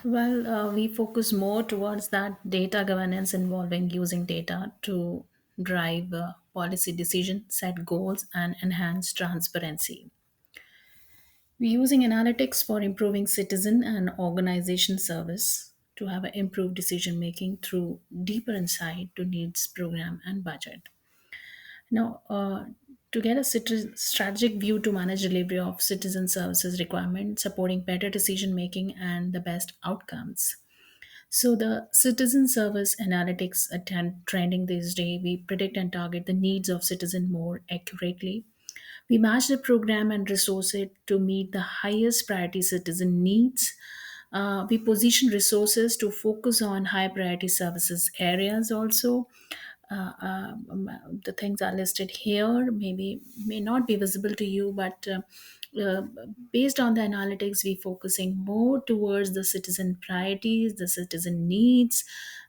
We focus more towards that data governance involving using data to drive policy decisions, set goals, and enhance transparency. We're using analytics for improving citizen and organization service to have an improved decision making through deeper insight to needs, program, and budget. Now, to get a strategic view to manage delivery of citizen services requirements, supporting better decision making and the best outcomes. So the citizen service analytics trending this day, we predict and target the needs of citizen more accurately. We match the program and resource it to meet the highest priority citizen needs. We position resources to focus on high priority services areas also. The things are listed here maybe may not be visible to you, but uh, based on the analytics, we focusing more towards the citizen priorities, the citizen needs,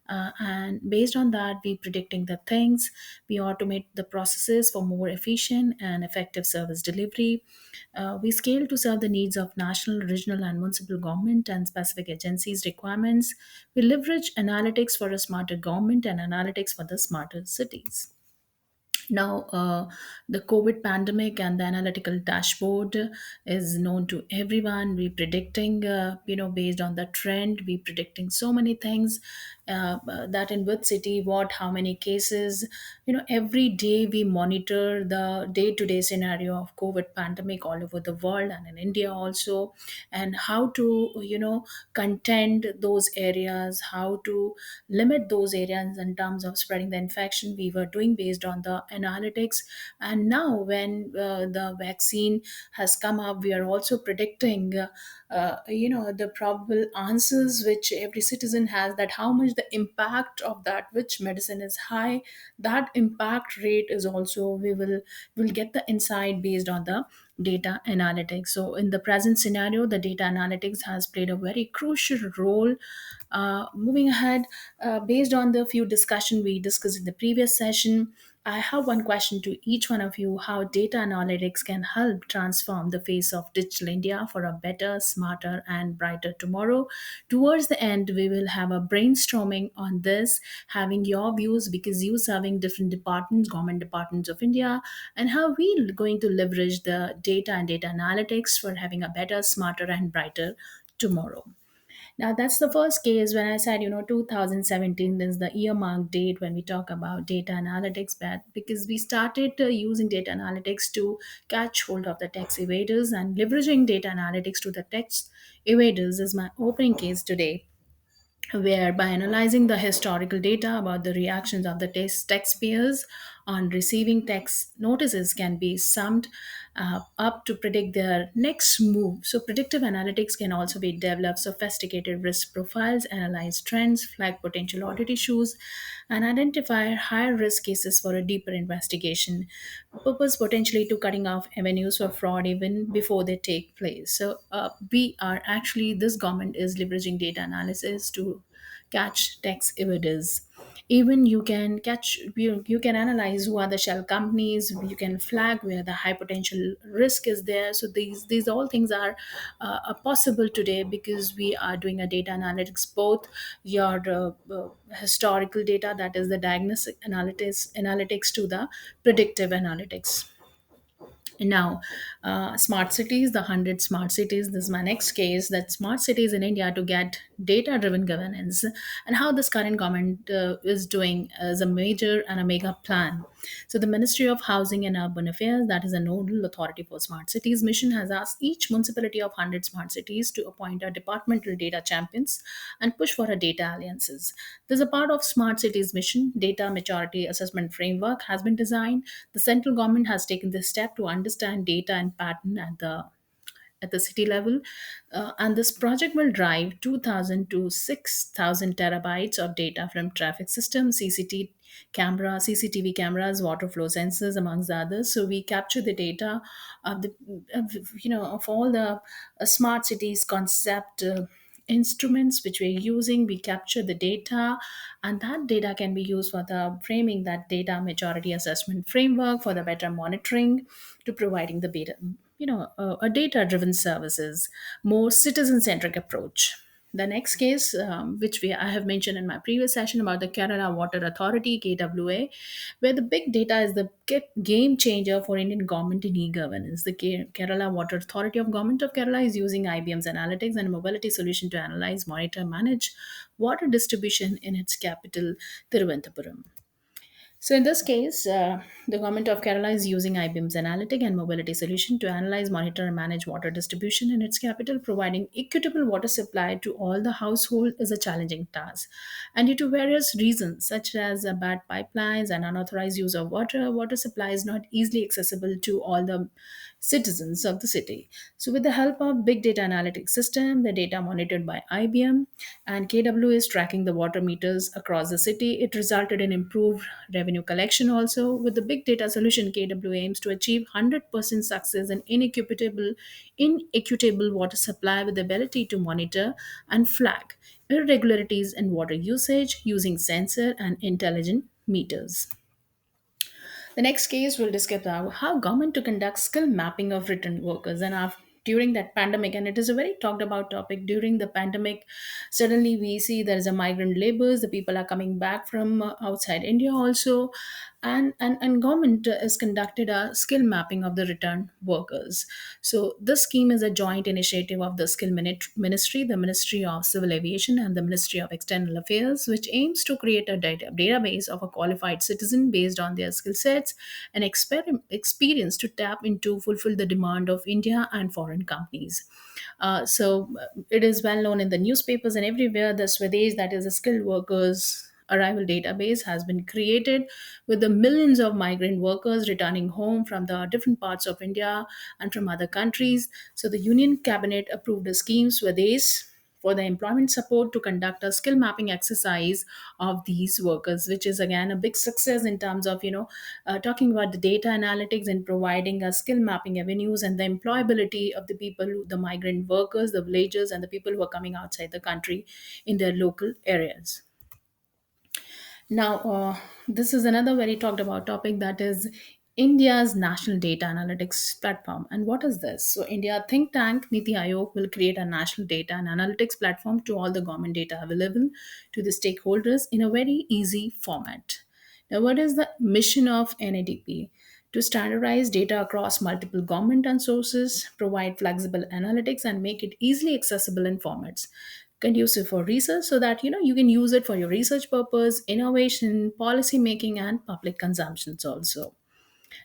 and based on that, we predicting the things. We automate the processes for more efficient and effective service delivery. We scale to serve the needs of national, regional, and municipal government and specific agencies' requirements. We leverage analytics for a smarter government and analytics for the smarter cities. Now, the COVID pandemic and the analytical dashboard is known to everyone. We predicting, based on the trend, we predicting so many things, that in which city, what, how many cases. Every day we monitor the day-to-day scenario of COVID pandemic all over the world and in India also, and how to, contend those areas, how to limit those areas in terms of spreading the infection. We were doing based on the analytics, and now when the vaccine has come up, we are also predicting the probable answers which every citizen has, that how much the impact of that which medicine is high, that impact rate is also, we will get the insight based on the data analytics. So in the present scenario, the data analytics has played a very crucial role. Moving ahead, based on the few discussion we discussed in the previous session, I have one question to each one of you: how data analytics can help transform the face of digital India for a better, smarter, and brighter tomorrow. Towards the end, we will have a brainstorming on this, having your views, because you serving different departments, government departments of India, and how we going to leverage the data and data analytics for having a better, smarter, and brighter tomorrow. Now, that's the first case when I said, 2017 is the earmark date when we talk about data analytics, but because we started using data analytics to catch hold of the tax evaders, and leveraging data analytics to the tax evaders is my opening case today, where by analyzing the historical data about the reactions of the taxpayers on receiving tax notices can be summed up to predict their next move. So predictive analytics can also be developed sophisticated risk profiles, analyze trends, flag potential audit issues, and identify higher risk cases for a deeper investigation, purpose potentially to cutting off avenues for fraud even before they take place. So we are actually, this government is leveraging data analysis to catch tax evaders. Even you can analyze who are the shell companies, you can flag where the high potential risk is there. So these all things are possible today because we are doing a data analytics, both your historical data, that is the diagnostic analytics to the predictive analytics. Now, smart cities, the 100 smart cities. This is my next case, that smart cities in India to get data driven governance, and how this current government is doing as a major and a mega plan. So, the Ministry of Housing and Urban Affairs, that is a nodal authority for smart cities mission, has asked each municipality of 100 smart cities to appoint a departmental data champions and push for a data alliances. This is a part of smart cities mission. Data maturity assessment framework has been designed. The central government has taken this step to understand data and pattern at the city level. And this project will drive 2,000 to 6,000 terabytes of data from traffic systems, CCTV cameras, water flow sensors, amongst the others. So we capture the data of of all the smart cities concept. Instruments which we're using, we capture the data, and that data can be used for the framing that data maturity assessment framework for the better monitoring, to providing the data, a data driven services, more citizen centric approach. The next case, which I have mentioned in my previous session about the Kerala Water Authority (KWA), where the big data is the game changer for Indian government in e-governance. The Kerala Water Authority of Government of Kerala is using IBM's analytics and mobility solution to analyze, monitor, manage water distribution in its capital, Thiruvananthapuram. So in this case, the government of Kerala is using IBM's analytic and mobility solution to analyze, monitor, and manage water distribution in its capital. Providing equitable water supply to all the household is a challenging task, and due to various reasons such as bad pipelines and unauthorized use of water, water supply is not easily accessible to all the citizens of the city. So, with the help of big data analytics system, the data monitored by IBM and KW is tracking the water meters across the city. It resulted in improved revenue collection. Also, with the big data solution, KW aims to achieve 100% success in inequitable water supply with the ability to monitor and flag irregularities in water usage using sensor and intelligent meters. The next case will discuss how government to conduct skill mapping of return workers during that pandemic, and it is a very talked about topic. During the pandemic, suddenly we see there is a migrant labors, the people are coming back from outside India also, and government has conducted a skill mapping of the return workers. So this scheme is a joint initiative of the ministry, the Ministry of Civil Aviation, and the Ministry of External Affairs, which aims to create a database of a qualified citizen based on their skill sets and experience to tap into fulfill the demand of India and foreign companies. It is well known in the newspapers and everywhere the Swadesh, that is the skilled workers arrival database, has been created with the millions of migrant workers returning home from the different parts of India and from other countries. So the Union Cabinet approved a scheme Swadesh for the employment support to conduct a skill mapping exercise of these workers, which is again a big success in terms of talking about the data analytics and providing a skill mapping avenues and the employability of the people, the migrant workers, the villagers, and the people who are coming outside the country in their local areas. Now, this is another very talked about topic, that is India's national data analytics platform. And what is this? So, India think tank Niti Aayog will create a national data and analytics platform to all the government data available to the stakeholders in a very easy format. Now, what is the mission of NADP? To standardize data across multiple government and sources, provide flexible analytics, and make it easily accessible in formats conducive for research, so that you can use it for your research purpose, innovation, policy making, and public consumptions also.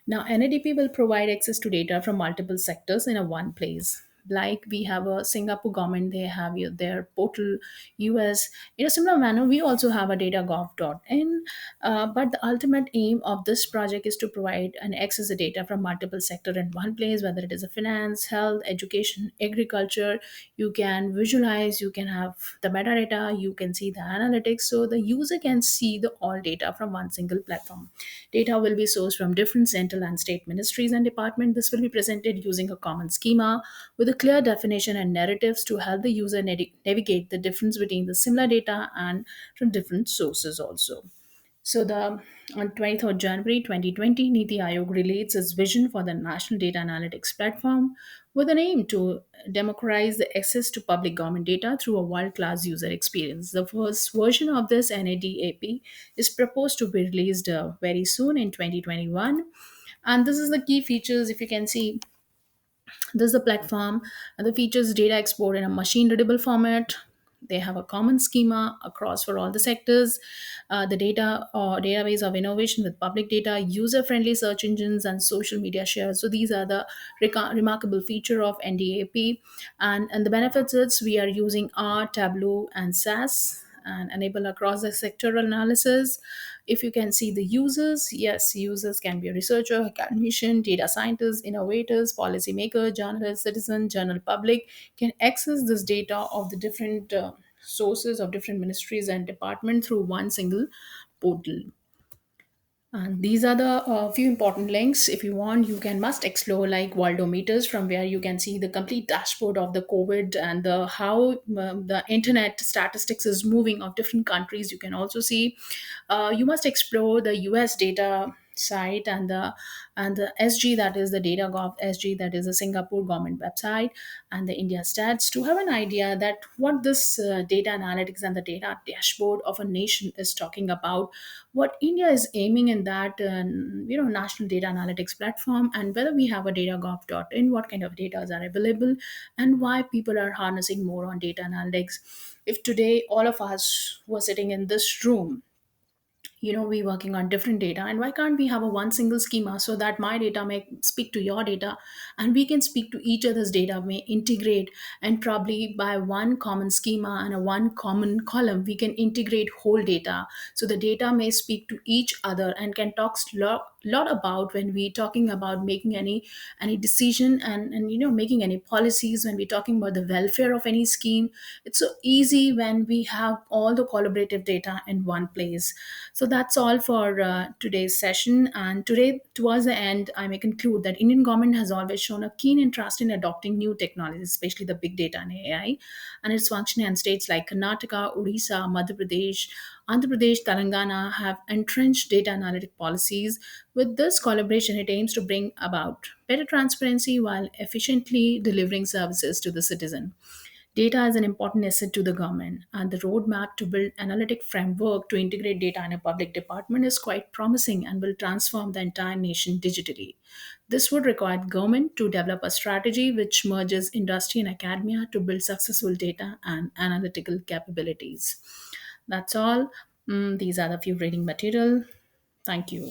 Now, NADP will provide access to data from multiple sectors in a one place. Like we have a Singapore government, they have their portal. US, in a similar manner, we also have a datagov.in. But the ultimate aim of this project is to provide and access the data from multiple sector in one place, whether it is a finance, health, education, agriculture. You can visualize, you can have the metadata, you can see the analytics, so the user can see the all data from one single platform. Data will be sourced from different central and state ministries and departments. This will be presented using a common schema with a clear definition and narratives to help the user navigate the difference between the similar data and from different sources also. So the on 23rd January 2020, Niti Aayog released its vision for the National Data Analytics Platform with an aim to democratize the access to public government data through a world-class user experience. The first version of this NADAP is proposed to be released very soon in 2021. And this is the key features. If you can see, this is the platform, and the features data export in a machine readable format. They have a common schema across for all the sectors. The data or database of innovation with public data, user-friendly search engines, and social media shares. So these are the remarkable feature of NDAP, and the benefits is we are using R, Tableau, and SAS and enable across the sectoral analysis. If you can see the users, yes, users can be a researcher, academician, data scientists, innovators, policymaker, journalist, citizen, general public can access this data of the different sources of different ministries and departments through one single portal. And these are the few important links. If you want, you can must explore like Worldometers, from where you can see the complete dashboard of the COVID and the how the internet statistics is moving of different countries. You can also see. You must explore the US data site, and the SG, that is the data gov SG, that is the Singapore government website, and the India stats, to have an idea that what this data analytics and the data dashboard of a nation is talking about, what India is aiming in that national data analytics platform, and whether we have a datagov.in, what kind of data are available, and why people are harnessing more on data analytics. If today all of us were sitting in this room, we working on different data, and why can't we have a one single schema so that my data may speak to your data, and we can speak to each other's data, may integrate, and probably by one common schema and a one common column we can integrate whole data, so the data may speak to each other and can talk lot about when we talking about making any decision, and making any policies, when we're talking about the welfare of any scheme. It's so easy when we have all the collaborative data in one place. So that's all for today's session. And today, towards the end, I may conclude that Indian government has always shown a keen interest in adopting new technologies, especially the big data and AI, and it's functioning in states like Karnataka, Odisha, Madhya Pradesh, Andhra Pradesh, Telangana have entrenched data analytic policies. With this collaboration, it aims to bring about better transparency while efficiently delivering services to the citizen. Data is an important asset to the government, and the roadmap to build analytic framework to integrate data in a public department is quite promising and will transform the entire nation digitally. This would require government to develop a strategy which merges industry and academia to build successful data and analytical capabilities. That's all. These are the few reading material. Thank you.